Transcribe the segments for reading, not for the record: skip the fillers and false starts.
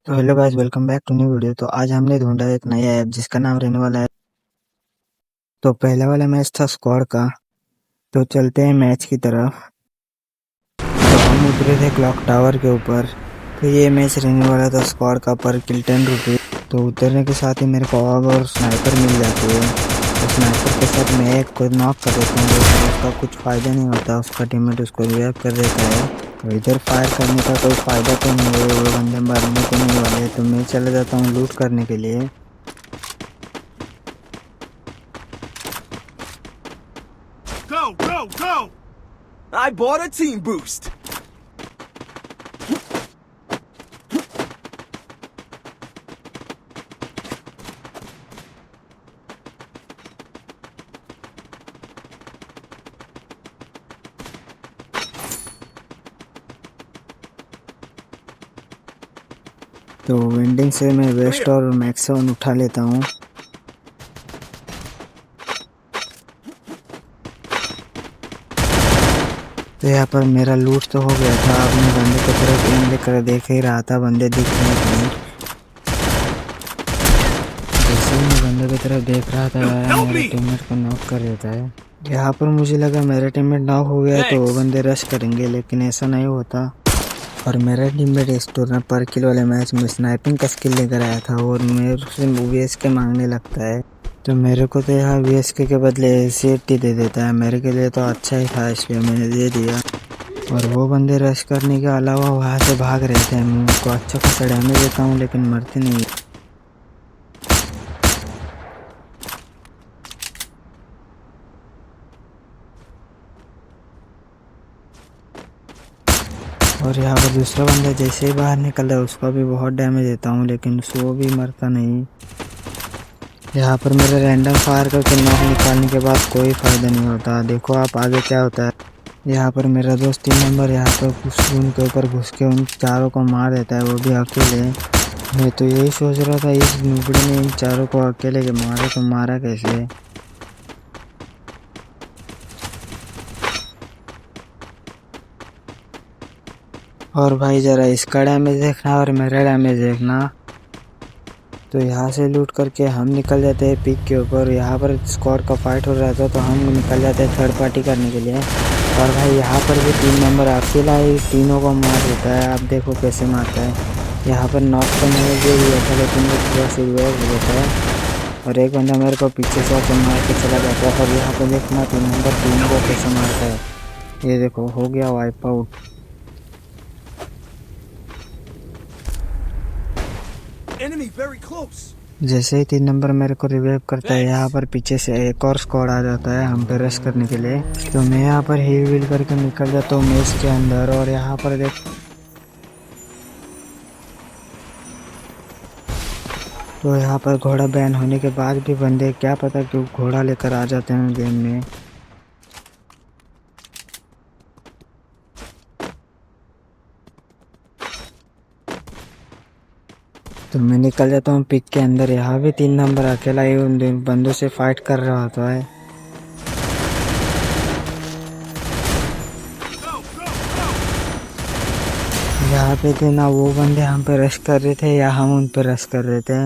तो hello guys, welcome back to new video. तो आज हमने ढूंढा एक नया ऐप जिसका नाम रहने वाला है। तो पहला वाला मैच था स्क्वाड का। तो चलते हैं मैच की तरफ। तो हम उतरे थे क्लॉक टावर के ऊपर। तो ये मैच रहने वाला था स्क्वाड का, पर किल 10 रुपये। तो उतरने के साथ ही मेरे को ऑग और स्नाइपर मिल जाती है। तो स्नाइपर के साथ मैं एक को नॉक कर देता हूँ, लेकिन उसका कुछ फ़ायदा नहीं होता। उसका टीममेट उसको रिवाइव कर देता है। तो इधर फायर करने का कोई फ़ायदा तो नहीं है, वो बंदे मरने को नहीं वाले। तो मैं चला जाता हूँ लूट करने के लिए। Go, go, go! I bought a team boost. तो वेंडिंग से मैं वेस्ट और मैक्सवन उठा लेता हूँ। तो यहाँ पर मेरा लूट तो हो गया था। अब मैं बंदे की तरफ एम लेकर देख ही रहा था, बंदे दिख रहे थे। जैसे ही मैं बंदे की तरफ देख रहा था, मेरे टीममेट को नॉक कर देता है। यहाँ पर मुझे लगा मेरा टीममेट नॉक हो गया तो वो बंदे रश करेंगे, लेकिन ऐसा नहीं होता। और मेरा टीममेट इस टूर्नामेंट पर किल वाले मैच में स्नाइपिंग का स्किल लेकर आया था और मेरे से वीएसके मांगने लगता है। तो मेरे को तो यहाँ वीएसके के बदले सेफ्टी दे देता है। मेरे के लिए तो अच्छा ही था, इसलिए मैंने दे दिया। और वो बंदे रश करने के अलावा वहाँ से भाग रहे थे। मैं उनको अच्छा खासा डैमेज देता हूँ, लेकिन मरते नहीं। और यहाँ पर दूसरा बंदा जैसे ही बाहर निकल रहा है उसको भी बहुत डैमेज देता हूँ, लेकिन वो भी मरता नहीं। यहाँ पर मेरे रैंडम फायर करके नॉक निकालने के बाद कोई फ़ायदा नहीं होता। देखो आप आगे क्या होता है। यहाँ पर मेरा दोस्त 3 नंबर यहाँ पर कुछ उनके ऊपर घुस के उन चारों को मार देता है, वो भी अकेले। मैं तो यही सोच रहा था, इस नुबड़े ने इन चारों को अकेले के मारा तो मारा कैसे। और भाई ज़रा इसका डैमेज देखना और मेरा डैमेज देखना। तो यहाँ से लूट करके हम निकल जाते हैं पिक के ऊपर। यहाँ पर स्क्वाड का फाइट हो रहा था तो हम निकल जाते हैं थर्ड पार्टी करने के लिए। और भाई यहाँ पर भी 3 नंबर अकेला ही तीनों को मार देता है। आप देखो कैसे मारता है। यहाँ पर नॉक तो नहीं दे दिया था, लेकिन वो थोड़ा सा रिवाइव हो जाता है। और एक बंदा मेरे को पीछे से आके मार के चला जाता है। और यहाँ पर देखना 3 नंबर तीनों को कैसे मारता है। ये देखो हो गया wipe out. Enemy very close. जैसे ही 3 नंबर मेरे को रिवाइव करता है, यहाँ पर पीछे से एक और स्क्वाड आ जाता है हम पे रश करने के लिए। तो मैं यहाँ पर हील व्हील करके निकल जाता हूँ मेस के अंदर। और यहाँ पर देख, तो यहाँ पर घोड़ा बैन होने के बाद भी बंदे क्या पता क्यों घोड़ा लेकर आ जाते हैं गेम में। तो मैं निकल जाता हूँ पिक के अंदर। यहाँ भी 3 नंबर अकेला ही उन बंदों से फाइट कर रहा होता है। यहाँ पे थे ना वो बंदे हम पे रश कर रहे थे या हम उन पे रश कर रहे थे।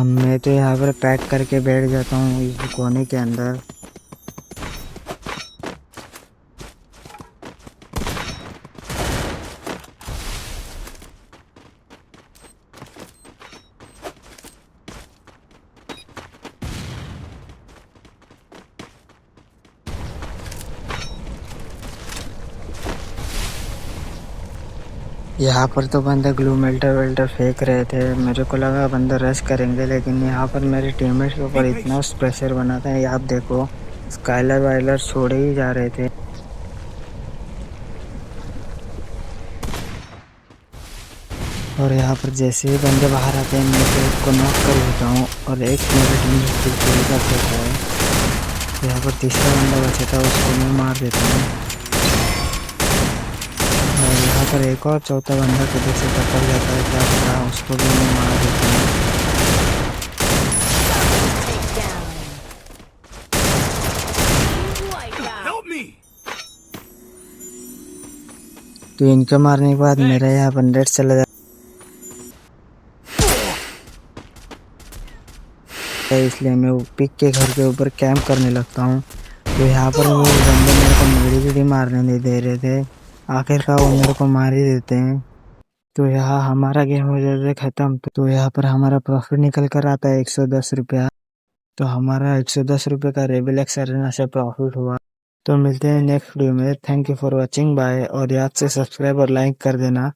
मैं तो यहाँ पर पैक करके बैठ जाता हूँ इस कोने के अंदर। यहाँ पर तो बंदे ग्लू मेल्टर वेल्टर फेंक रहे थे। मेरे को लगा बंदा रश करेंगे, लेकिन यहाँ पर मेरे टीममेट के ऊपर इतना प्रेशर बना था। ये आप देखो स्काइलर वाइलर छोड़े ही जा रहे थे। और यहाँ पर जैसे ही बंदे बाहर आते हैं मैं तो एक को नॉक कर देता हूँ और एक मेरे टीममेट को किल कर देता है। यहाँ पर तीसरा बंदा बचा था, उसको मैं मार देता हूँ। और यहाँ पर एक और चौथा बंदा किधर से टपक जाता है क्या पता, उसको भी मैं मार देता हूँ। Help me! तो इनके मारने के बाद मेरा यहाँ पर नेट चला जाता है, इसलिए मैं वो पिक के घर के ऊपर कैंप करने लगता हूँ। तो यहाँ पर वो बंदे मेरे को मेडी मारने नहीं दे रहे थे, आखिरकार वो मेरे को मार ही देते हैं। तो यहाँ हमारा गेम हो जाता है खत्म। तो यहाँ पर हमारा प्रॉफिट निकल कर आता है 110 रुपया। तो हमारा 110 रुपये का रेबेल एक्स अरेना से प्रॉफिट हुआ। तो मिलते हैं नेक्स्ट वीडियो में। Thank you for watching, bye. और याद से सब्सक्राइब और लाइक कर देना।